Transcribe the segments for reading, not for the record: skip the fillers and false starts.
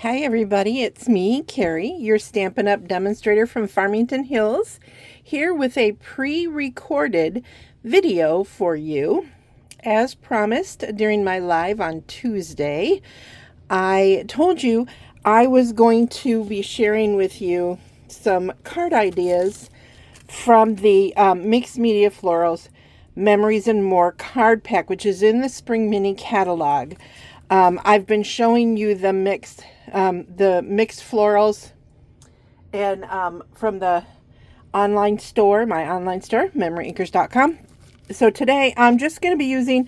Hi everybody, it's me, Carrie, your Stampin' Up! Demonstrator from Farmington Hills, here with a pre-recorded video for you. As promised during my live on Tuesday, I told you I was going to be sharing with you some card ideas from the Mixed Media Florals Memories and More card pack, which is in the Spring Mini catalog. I've been showing you the mixed florals and from the online store, my online store, MemoryINKers.com. So today I'm just going to be using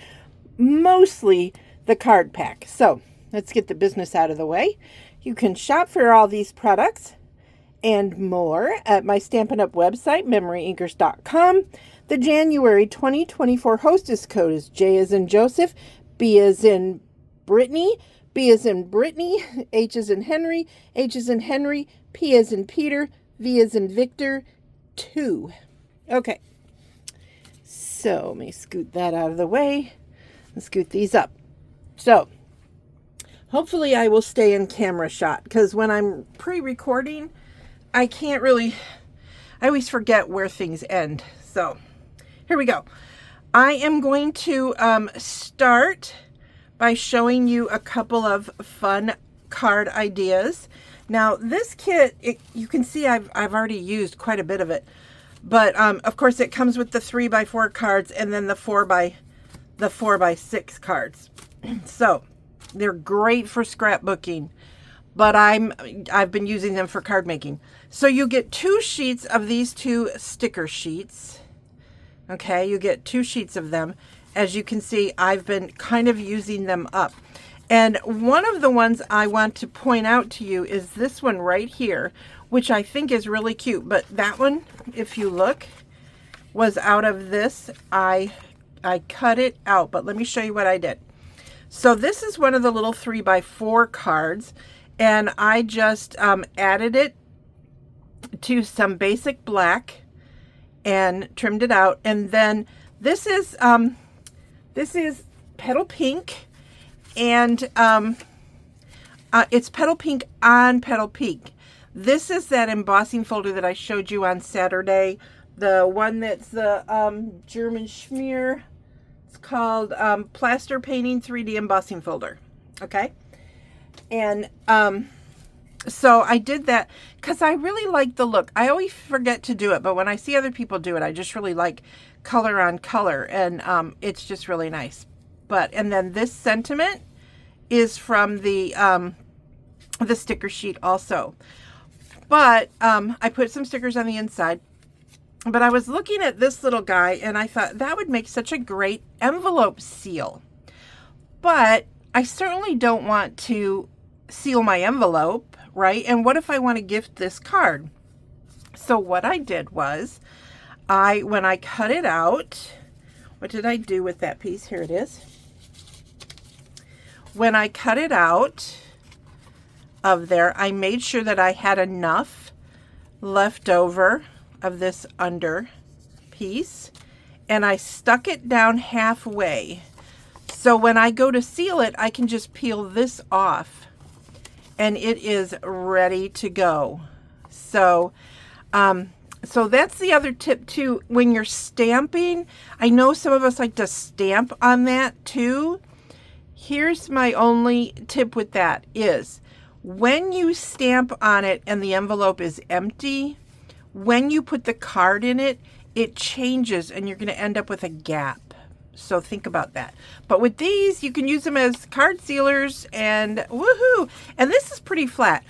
mostly the card pack. So let's get the business out of the way. You can shop for all these products and more at my Stampin' Up! Website, MemoryINKers.com. The January 2024 hostess code is J as in Joseph, B as in Brittany, B as in Brittany, H as in Henry, H as in Henry, P as in Peter, V as in Victor, 2. Okay, so let me scoot that out of the way and scoot these up. So hopefully I will stay in camera shot, because when I'm pre-recording, I always forget where things end. So here we go. I am going to start by showing you a couple of fun card ideas. Now this kit, you can see I've already used quite a bit of it, but of course it comes with the 3x4 cards and then the 4x6 cards. So they're great for scrapbooking, but I've been using them for card making. So you get 2 sheets of these 2 sticker sheets. Okay, you get 2 sheets of them. As you can see, I've been kind of using them up. And one of the ones I want to point out to you is this one right here, which I think is really cute. But that one, if you look, was out of this. I cut it out, but let me show you what I did. So this is one of the little 3x4 cards, and I just added it to some basic black and trimmed it out. And then this is petal pink, and it's petal pink on petal pink. This is that embossing folder that I showed you on Saturday, the one that's the German schmear. It's called Plaster Painting 3D Embossing Folder. Okay, and so I did that because I really like the look. I always forget to do it, but when I see other people do it, I just really like color on color, and it's just really nice. And then this sentiment is from the sticker sheet also. But I put some stickers on the inside. But I was looking at this little guy, and I thought that would make such a great envelope seal. But I certainly don't want to seal my envelope, right? And what if I want to gift this card? So what I did was, when I cut it out, what did I do with that piece? Here it is. When I cut it out of there, I made sure that I had enough left over of this under piece, and I stuck it down halfway. So when I go to seal it, I can just peel this off, and it is ready to go. So that's the other tip too. When you're stamping, I know some of us like to stamp on that too. Here's my only tip with that is, when you stamp on it and the envelope is empty, when you put the card in it, it changes and you're going to end up with a gap. So think about that. But with these, you can use them as card sealers, and woohoo! And this is pretty flat.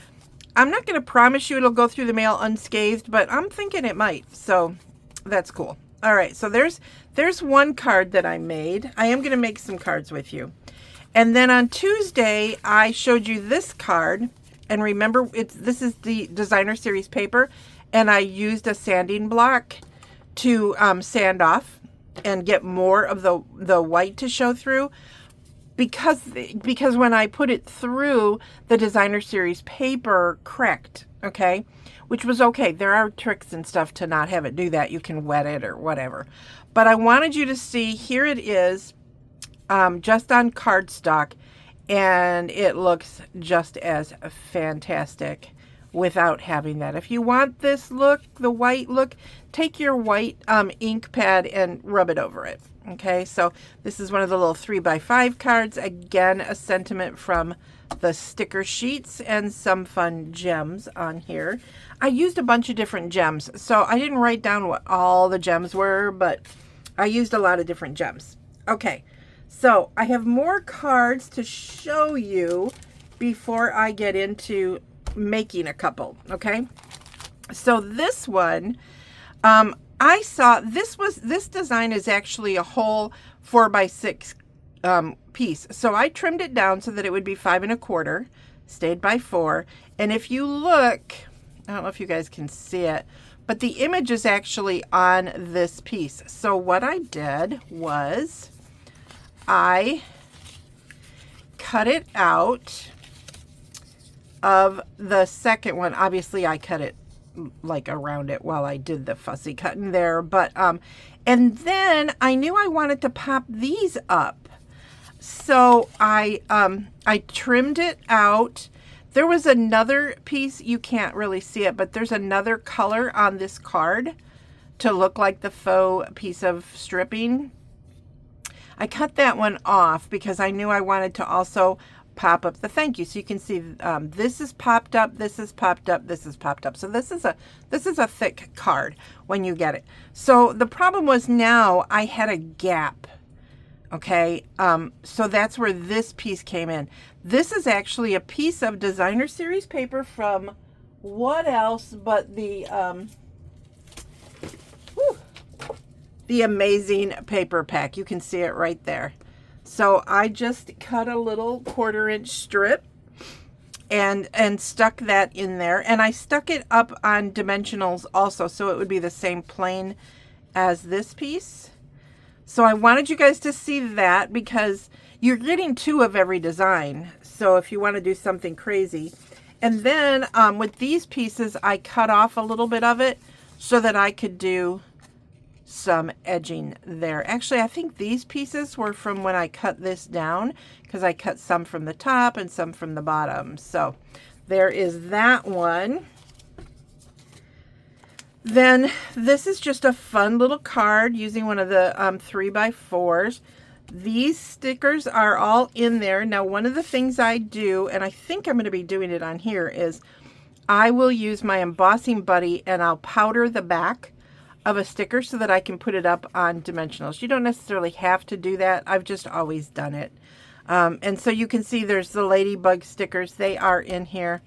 I'm not going to promise you it'll go through the mail unscathed, but I'm thinking it might. So that's cool. All right, so there's one card that I made. I am going to make some cards with you. And then on Tuesday, I showed you this card. And remember, this is the designer series paper, and I used a sanding block to sand off and get more of the white to show through. Because when I put it through, the designer series paper cracked, okay? Which was okay. There are tricks and stuff to not have it do that. You can wet it or whatever. But I wanted you to see, here it is, just on cardstock, and it looks just as fantastic without having that. If you want this look, the white look, take your white ink pad and rub it over it. Okay, so this is one of the little 3x5 cards. Again, a sentiment from the sticker sheets and some fun gems on here. I used a bunch of different gems, so I didn't write down what all the gems were, but I used a lot of different gems. Okay, so I have more cards to show you before I get into making a couple. Okay, so this one, I saw this design is actually a whole 4x6 piece. So I trimmed it down so that it would be 5 1/4, stayed by 4. And if you look, I don't know if you guys can see it, but the image is actually on this piece. So what I did was I cut it out of the second one. Obviously I cut it like around it while I did the fussy cutting there, but and then I knew I wanted to pop these up, so I trimmed it out. There was another piece, you can't really see it, but there's another color on this card to look like the faux piece of stripping. I cut that one off because I knew I wanted to also pop up the thank you. So you can see this is popped up, this is popped up, this is popped up. So this is a thick card when you get it. So the problem was now I had a gap. Okay, so that's where this piece came in. This is actually a piece of designer series paper from what else but the amazing paper pack. You can see it right there. So I just cut a little 1/4 inch strip and stuck that in there, and I stuck it up on dimensionals also, so it would be the same plane as this piece. So I wanted you guys to see that because you're getting 2 of every design. So if you want to do something crazy. And then with these pieces, I cut off a little bit of it so that I could do some edging there. Actually, I think these pieces were from when I cut this down, because I cut some from the top and some from the bottom. So there is that one. Then this is just a fun little card using one of the 3x4s. These stickers are all in there. Now, one of the things I do, and I think I'm going to be doing it on here, is I will use my embossing buddy and I'll powder the back of a sticker so that I can put it up on dimensionals. You don't necessarily have to do that. I've just always done it. And so you can see there's the ladybug stickers. They are in here.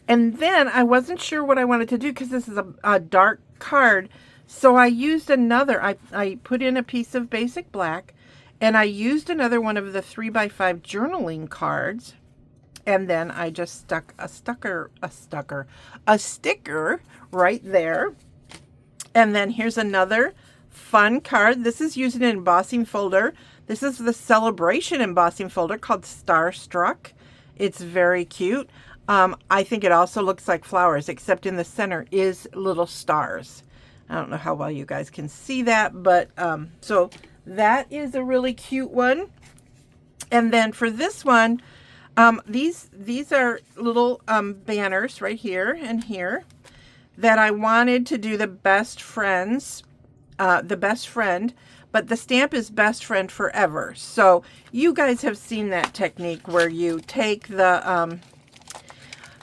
And then I wasn't sure what I wanted to do because this is a dark card. So I used another, I put in a piece of basic black, and I used another one of the 3x5 journaling cards. And then I just stuck a sticker right there. And then here's another fun card. This is using an embossing folder. This is the celebration embossing folder called Starstruck. It's very cute. I think it also looks like flowers, except in the center is little stars. I don't know how well you guys can see that, but so that is a really cute one. And then for this one, these are little banners right here and here that I wanted to do the best friends, the best friend, but the stamp is best friend forever. So you guys have seen that technique where you take the,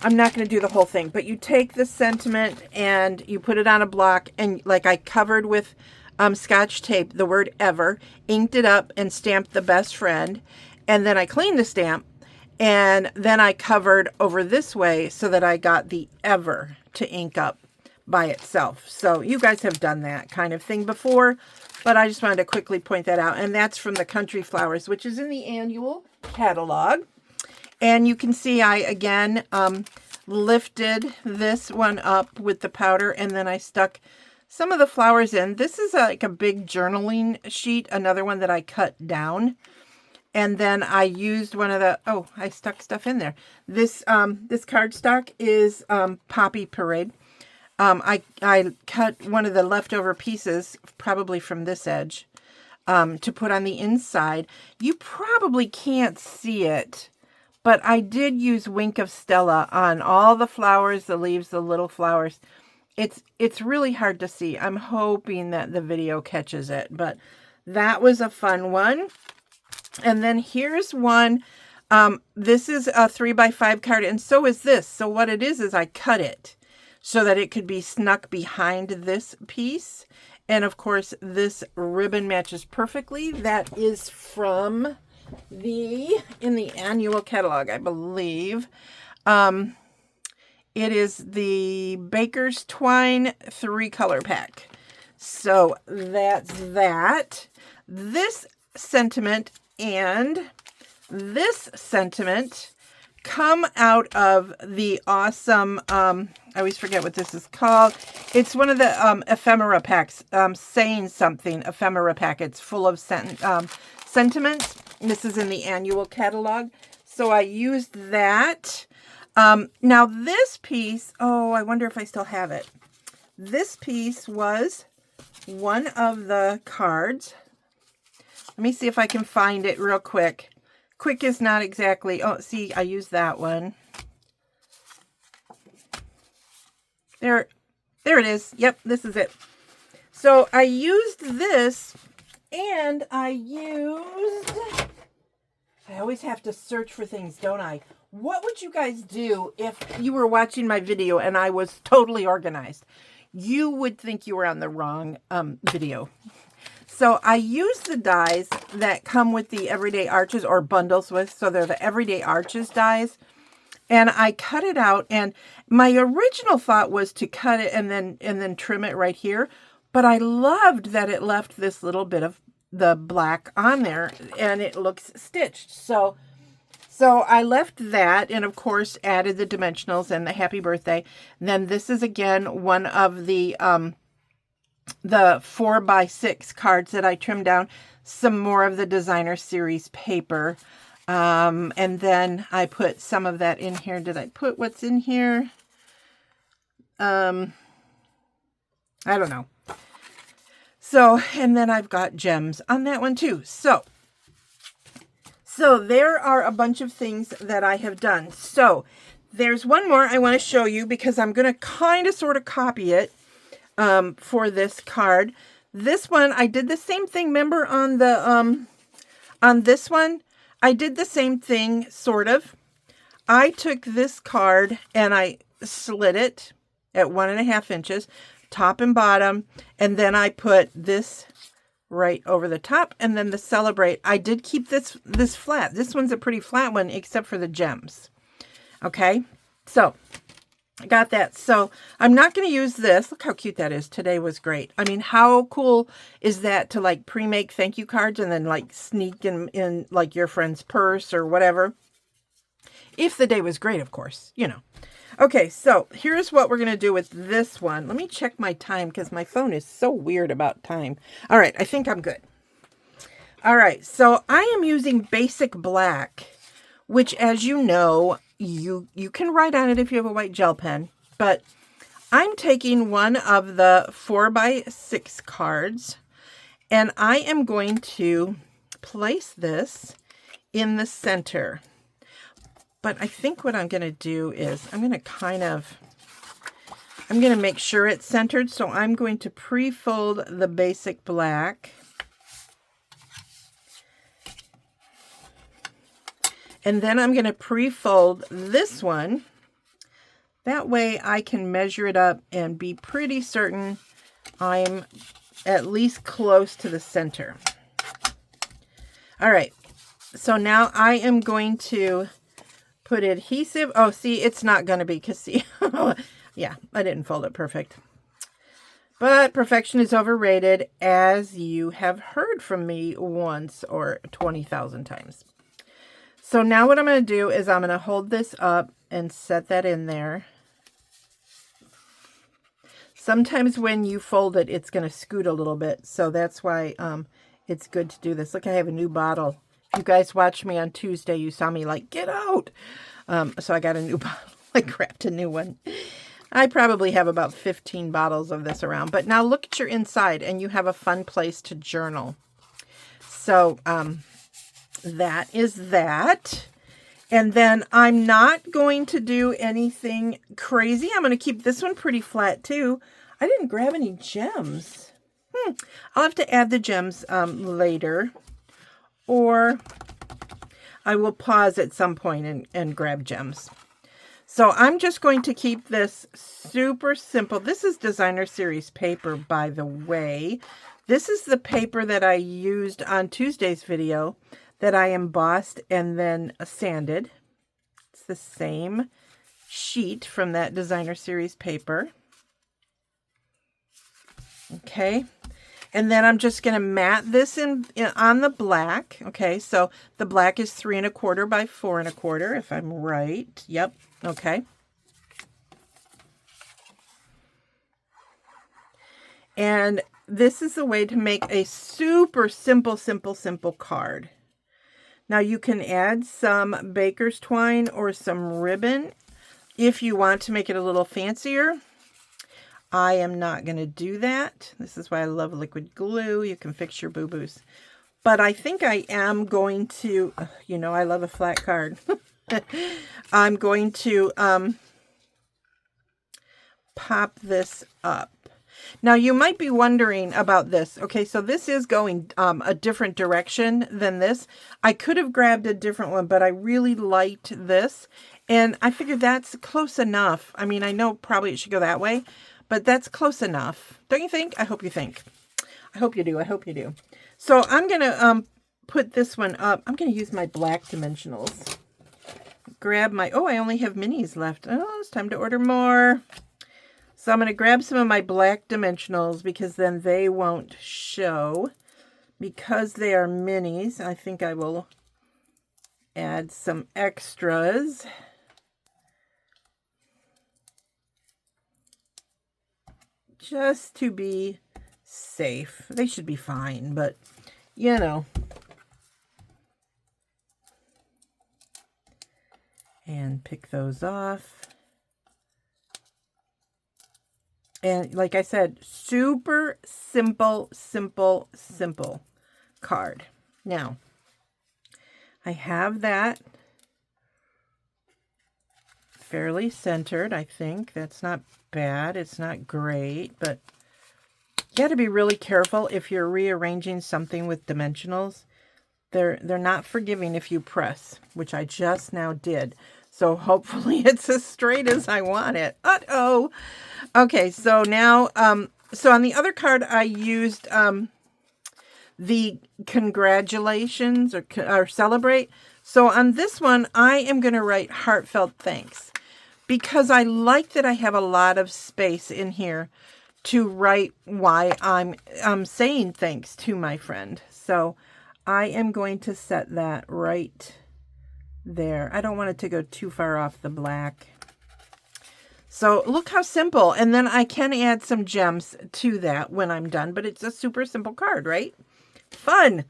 I'm not going to do the whole thing, but you take the sentiment and you put it on a block, and like I covered with Scotch tape the word ever, inked it up and stamped the best friend, and then I cleaned the stamp, and then I covered over this way so that I got the ever to ink up by itself. So you guys have done that kind of thing before, but I just wanted to quickly point that out. And that's from the Country Flowers, which is in the annual catalog. And you can see I, again, lifted this one up with the powder, and then I stuck some of the flowers in. This is like a big journaling sheet, another one that I cut down. And then I used one of the, oh, I stuck stuff in there. This cardstock is Poppy Parade. I cut one of the leftover pieces, probably from this edge, to put on the inside. You probably can't see it but I did use Wink of Stella on all the flowers, the leaves, the little flowers. It's really hard to see. I'm hoping that the video catches it, but that was a fun one. And then here's one. This is a 3x5 card, and so is this. So what it is I cut it so that it could be snuck behind this piece. And of course, this ribbon matches perfectly. That is from in the annual catalog, I believe. It is the Baker's Twine 3-color pack. So that's that. This sentiment and this sentiment come out of the awesome, I always forget what this is called. It's one of the ephemera packs, Saying Something ephemera pack. It's full of sentiments. This is in the annual catalog. So I used that. Now this piece, oh, I wonder if I still have it. This piece was one of the cards. Let me see if I can find it real quick. Quick is not exactly, oh, see, I used that one. There it is. Yep, this is it. So I used this, and I always have to search for things, don't I? What would you guys do if you were watching my video and I was totally organized? You would think you were on the wrong video. So I used the dies that come with the Everyday Arches, or bundles with, so they're the Everyday Arches dies. And I cut it out, and my original thought was to cut it and then trim it right here. But I loved that it left this little bit of the black on there, and it looks stitched. So I left that, and of course added the dimensionals and the happy birthday. And then this is again one of the 4x6 cards that I trimmed down. Some more of the designer series paper. And then I put some of that in here. Did I put what's in here? I don't know. So, and then I've got gems on that one too. So there are a bunch of things that I have done. So there's one more I want to show you because I'm going to kind of sort of copy it for this card. This one, I did the same thing. Remember on the on this one, I did the same thing, sort of. I took this card and I slit it at 1.5 inches, top and bottom, and then I put this right over the top, and then the Celebrate. I did keep this flat. This one's a pretty flat one, except for the gems. Okay, so I got that. So I'm not going to use this. Look how cute that is. Today was great. I mean, how cool is that to like pre-make thank you cards and then like sneak in like your friend's purse or whatever? If the day was great, of course, you know. Okay, so here's what we're going to do with this one. Let me check my time because my phone is so weird about time. All right, I think I'm good. All right, so I am using Basic Black, which, as you know, you can write on it if you have a white gel pen. But I'm taking one of the 4x6 cards, and I am going to place this in the center. But I think what I'm going to do is I'm going to make sure it's centered. So I'm going to pre-fold the Basic Black. And then I'm going to pre-fold this one. That way I can measure it up and be pretty certain I'm at least close to the center. All right. So now I am going to put adhesive. Oh, see, it's not going to be, because see, yeah, I didn't fold it perfect. But perfection is overrated, as you have heard from me once or 20,000 times. So now what I'm going to do is I'm going to hold this up and set that in there. Sometimes when you fold it, it's going to scoot a little bit. So that's why it's good to do this. Look, I have a new bottle. You guys watched me on Tuesday. You saw me like, get out. So I got a new bottle. I grabbed a new one. I probably have about 15 bottles of this around. But now look at your inside and you have a fun place to journal. So that is that. And then I'm not going to do anything crazy. I'm going to keep this one pretty flat too. I didn't grab any gems. I'll have to add the gems later, or I will pause at some point and grab gems. So I'm just going to keep this super simple. This is Designer Series paper, by the way. This is the paper that I used on Tuesday's video that I embossed and then sanded. It's the same sheet from that Designer Series paper. Okay. And then I'm just going to mat this in on the black. Okay, so the black is 3 1/4 by 4 1/4, if I'm right. Yep. Okay. And this is a way to make a super simple card. Now you can add some baker's twine or some ribbon if you want to make it a little fancier. I am not going to do that. This is why I love liquid glue. You can fix your boo-boos. But I think I am going to, you know, I love a flat card. I'm going to pop this up. Now you might be wondering about this. Okay, so this is going a different direction than this. I could have grabbed a different one, but I really liked this. And I figured that's close enough. I mean, I know probably it should go that way, but that's close enough. Don't you think? I hope you think. I hope you do. I hope you do. So I'm going to put this one up. I'm going to use my black dimensionals. Grab my, oh, I only have minis left. Oh, it's time to order more. So I'm going to grab some of my black dimensionals because then they won't show. Because they are minis, I think I will add some extras. Just to be safe. They should be fine, but you know. And pick those off. And like I said, super simple card. Now, I have that fairly centered, I think. That's not bad. It's not great, but you got to be really careful if you're rearranging something with dimensionals. They're not forgiving if you press, which I just now did. So hopefully it's as straight as I want it. Uh-oh. Okay, so now, so on the other card, I used the congratulations or celebrate. So on this one, I am going to write heartfelt thanks because I like that I have a lot of space in here to write why I'm saying thanks to my friend. So I am going to set that right there. I don't want it to go too far off the black. So look how simple. And then I can add some gems to that when I'm done, but it's a super simple card, right? Fun.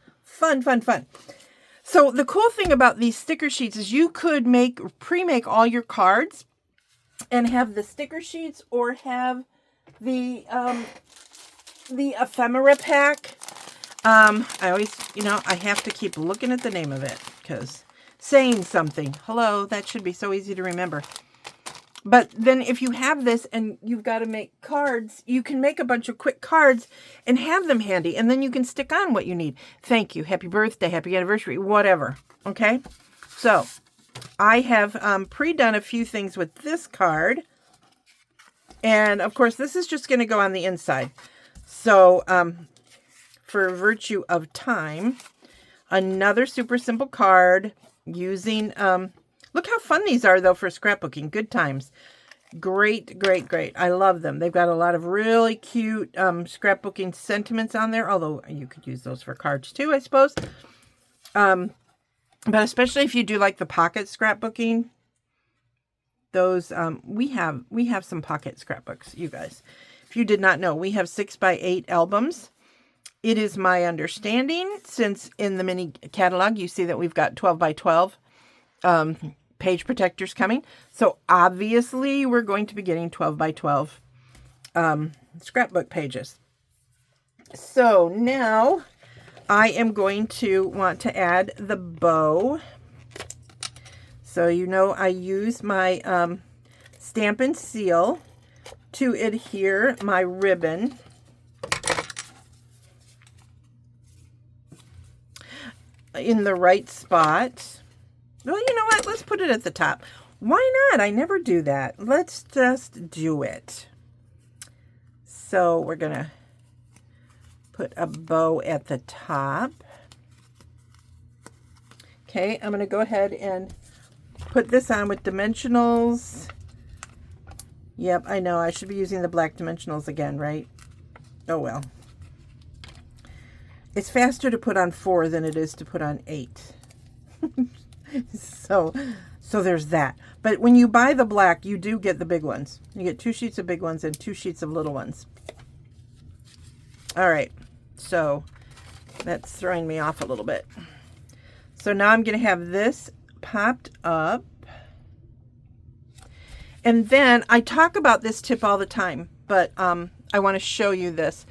So the cool thing about these sticker sheets is you could pre-make all your cards and have the sticker sheets or have the ephemera pack. I always, I have to keep looking at the name of it because saying something. Hello, that should be so easy to remember. But then if you have this and you've got to make cards, you can make a bunch of quick cards and have them handy. And then you can stick on what you need. Thank you. Happy birthday. Happy anniversary. Whatever. Okay. So I have pre-done a few things with this card. And of course, this is just going to go on the inside. So for virtue of time, another super simple card using... look how fun these are, though, for scrapbooking. Good times. Great. I love them. They've got a lot of really cute scrapbooking sentiments on there, although you could use those for cards, too, I suppose. But especially if you do like the pocket scrapbooking, those, we have some pocket scrapbooks, you guys. If you did not know, we have 6x8 albums. It is my understanding, since in the mini catalog, you see that we've got 12x12 page protectors coming. So obviously we're going to be getting 12x12 scrapbook pages. So now I am going to want to add the bow. So you know I use my Stampin' Seal to adhere my ribbon. In the right spot. Well, you know what? Let's put it at the top. Why not? I never do that. Let's just do it. So we're going to put a bow at the top. Okay, I'm going to go ahead and put this on with dimensionals. Yep, I know. I should be using the black dimensionals again, right? Oh, well. It's faster to put on 4 than it is to put on 8. So there's that. But when you buy the black, you do get the big ones. You get 2 sheets of big ones and 2 sheets of little ones. All right, so that's throwing me off a little bit. So now I'm going to have this popped up. And then I talk about this tip all the time, but I want to show you this.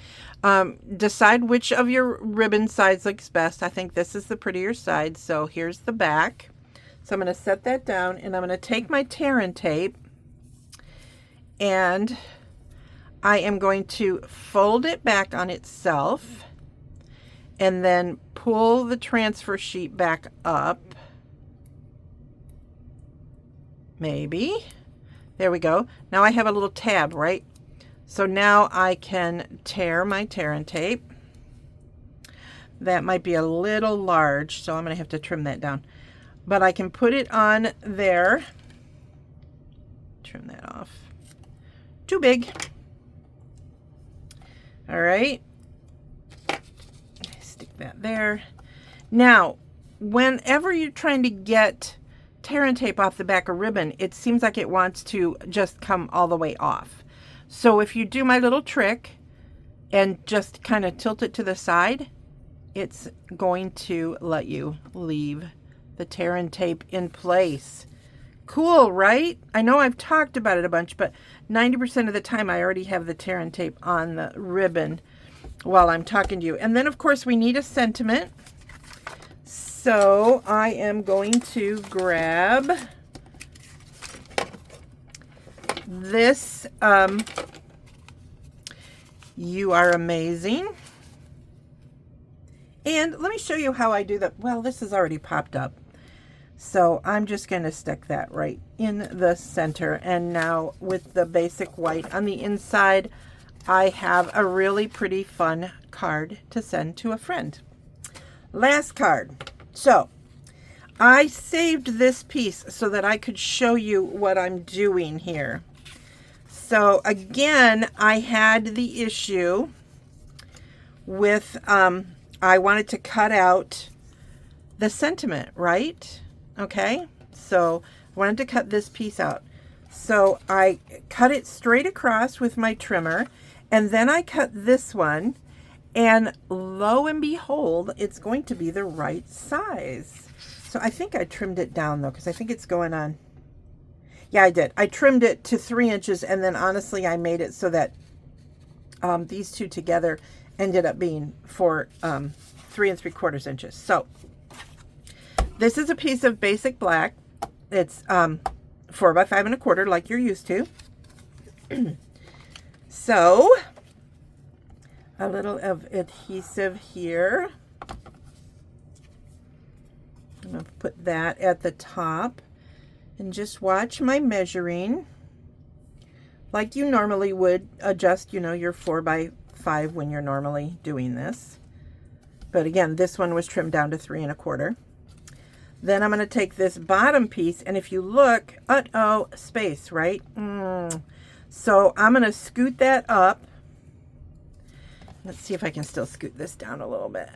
Decide which of your ribbon sides looks best. I think this is the prettier side. So here's the back. So I'm going to set that down, and I'm going to take my tear and tape, and I am going to fold it back on itself and then pull the transfer sheet back up. Maybe. There we go. Now I have a little tab, right? So now I can tear my tear and tape. That might be a little large, so I'm going to have to trim that down. But I can put it on there. Trim that off. Too big. All right. Stick that there. Now, whenever you're trying to get tear and tape off the back of ribbon, it seems like it wants to just come all the way off. So if you do my little trick and just kind of tilt it to the side, it's going to let you leave the tear and tape in place. Cool, right? I know I've talked about it a bunch, but 90% of the time I already have the tear and tape on the ribbon while I'm talking to you. And then of course we need a sentiment. So I am going to grab this, You Are Amazing. And let me show you how I do that. Well, this is already popped up. So I'm just going to stick that right in the center. And now with the basic white on the inside, I have a really pretty fun card to send to a friend. Last card. So I saved this piece so that I could show you what I'm doing here. So again, I had the issue with, I wanted to cut out the sentiment, right? Okay, so I wanted to cut this piece out. So I cut it straight across with my trimmer, and then I cut this one, and lo and behold, it's going to be the right size. So I think I trimmed it down though, because I think it's going on. Yeah, I did. I trimmed it to 3 inches, and then honestly, I made it so that these two together ended up being for 3 3/4 inches. So this is a piece of basic black. It's 4 by 5 1/4, like you're used to. So a little of adhesive here. I'm going to put that at the top and just watch my measuring like you normally would adjust, you know, your 4 by 5 when you're normally doing this. But again, this one was trimmed down to 3 1/4. Then I'm going to take this bottom piece, and if you look, space, right? So I'm going to scoot that up. Let's see if I can still scoot this down a little bit.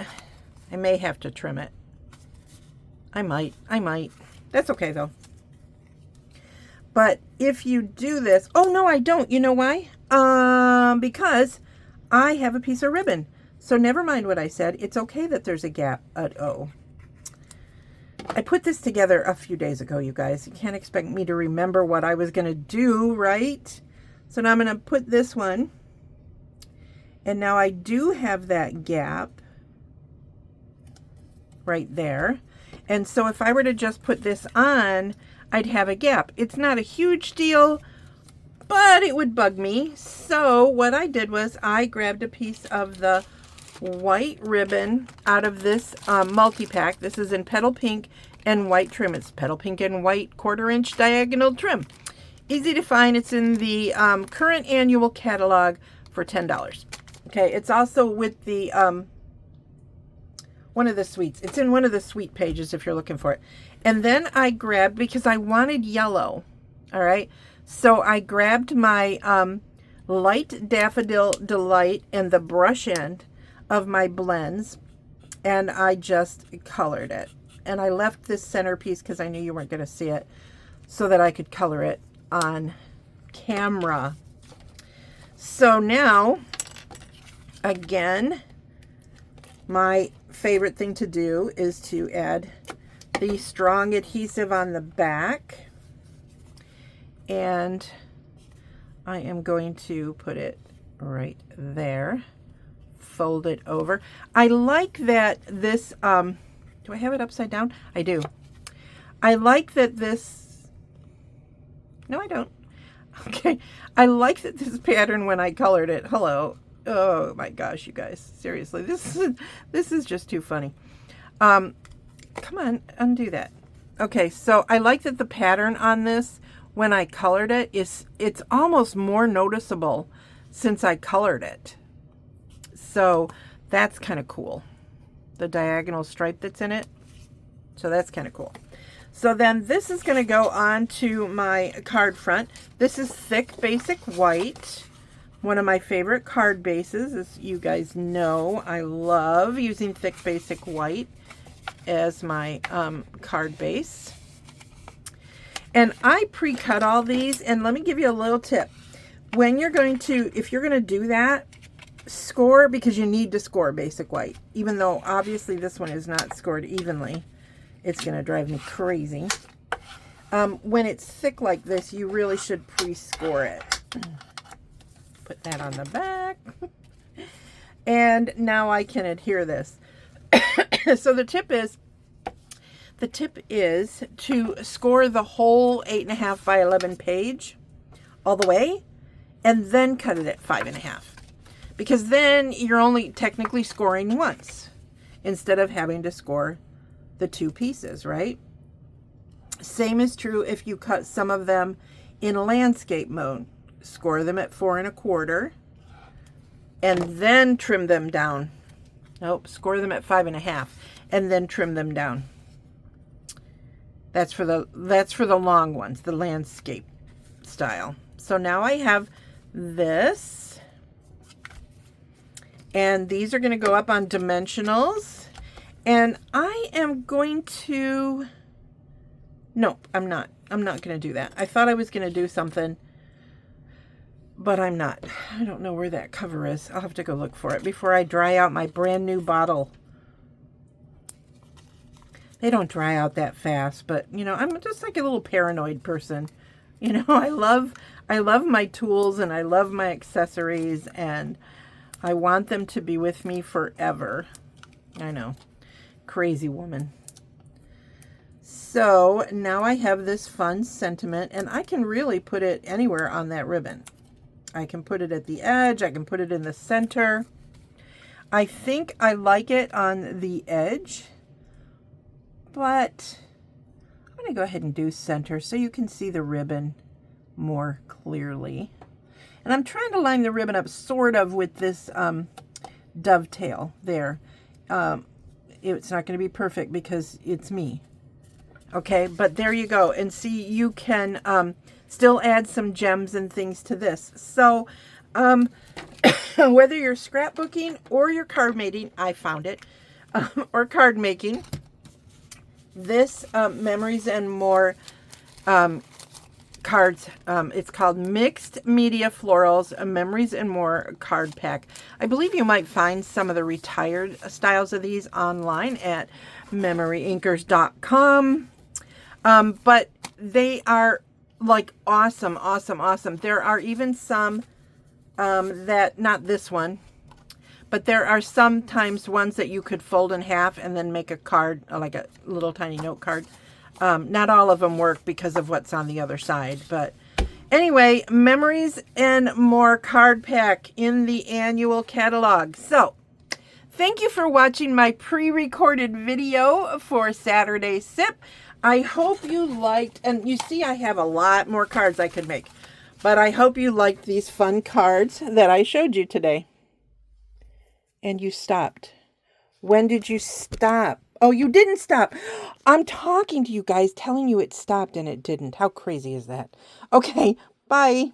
I may have to trim it. I might. That's okay though. But if you do this, oh no, I don't. You know why? Because I have a piece of ribbon. So never mind what I said. It's okay that there's a gap at O. I put this together a few days ago, you guys. You can't expect me to remember what I was going to do, right? So now I'm going to put this one. And now I do have that gap right there. And so if I were to just put this on, I'd have a gap. It's not a huge deal, but it would bug me. So what I did was I grabbed a piece of the white ribbon out of this multi-pack. This is in Petal Pink and white trim. It's Petal Pink and white 1/4 inch diagonal trim. Easy to find. It's in the current annual catalog for $10. Okay, it's also with the one of the suites. It's in one of the suite pages if you're looking for it. And then I grabbed, because I wanted yellow, all right? So I grabbed my light Daffodil Delight and the brush end of my blends, and I just colored it. And I left this centerpiece because I knew you weren't going to see it, so that I could color it on camera. So now, again, my favorite thing to do is to add the strong adhesive on the back, and I am going to put it right there, fold it over. I like that this do I have it upside down? I do. I like that this, no I don't. Okay, I like that this pattern, when I colored it, hello, oh my gosh, you guys, seriously, this is just too funny. Come on, undo that. Okay, so I like that the pattern on this, when I colored it, it's almost more noticeable since I colored it. So that's kind of cool. The diagonal stripe that's in it. So that's kind of cool. So then this is going to go on to my card front. This is thick basic white. One of my favorite card bases. As you guys know, I love using thick basic white as my card base. And I pre-cut all these, and let me give you a little tip. When you're going to, if you're going to do that, score, because you need to score basic white. Even though obviously this one is not scored evenly. It's going to drive me crazy. When it's thick like this, you really should pre-score it. Put that on the back. And now I can adhere this. So the tip is to score the whole 8.5 by 11 page all the way, and then cut it at 5.5. Because then you're only technically scoring once instead of having to score the two pieces, right? Same is true if you cut some of them in landscape mode. Score them at 4 1/4 and then trim them down. Nope, score them at 5.5 and then trim them down. That's for the long ones, the landscape style. So now I have this, and these are going to go up on dimensionals, and I am going to, nope, I'm not going to do that. I thought I was going to do something, but I'm not. I don't know where that cover is. I'll have to go look for it before I dry out my brand new bottle. They don't dry out that fast, but you know, I'm just like a little paranoid person. You know, I love my tools and I love my accessories, and I want them to be with me forever. I know, crazy woman. So now I have this fun sentiment, and I can really put it anywhere on that ribbon. I can put it at the edge. I can put it in the center. I think I like it on the edge, but I'm going to go ahead and do center so you can see the ribbon more clearly. And I'm trying to line the ribbon up sort of with this dovetail there. It's not going to be perfect because it's me. Okay, but there you go. And see, you can still add some gems and things to this. So whether you're scrapbooking or you're card making, I found it, or card making, this Memories and More cards, it's called Mixed Media Florals, a Memories and More card pack. I believe you might find some of the retired styles of these online at MemoryINKers.com. But they are like awesome, awesome, awesome. There are even some that, not this one, but there are sometimes ones that you could fold in half and then make a card, like a little tiny note card. Not all of them work because of what's on the other side, but anyway, Memories and More card pack in the annual catalog. So, thank you for watching my pre-recorded video for Saturday Sip. I hope you liked, and you see I have a lot more cards I could make, but I hope you liked these fun cards that I showed you today. And you stopped. When did you stop? Oh, you didn't stop. I'm talking to you guys, telling you it stopped and it didn't. How crazy is that? Okay, bye.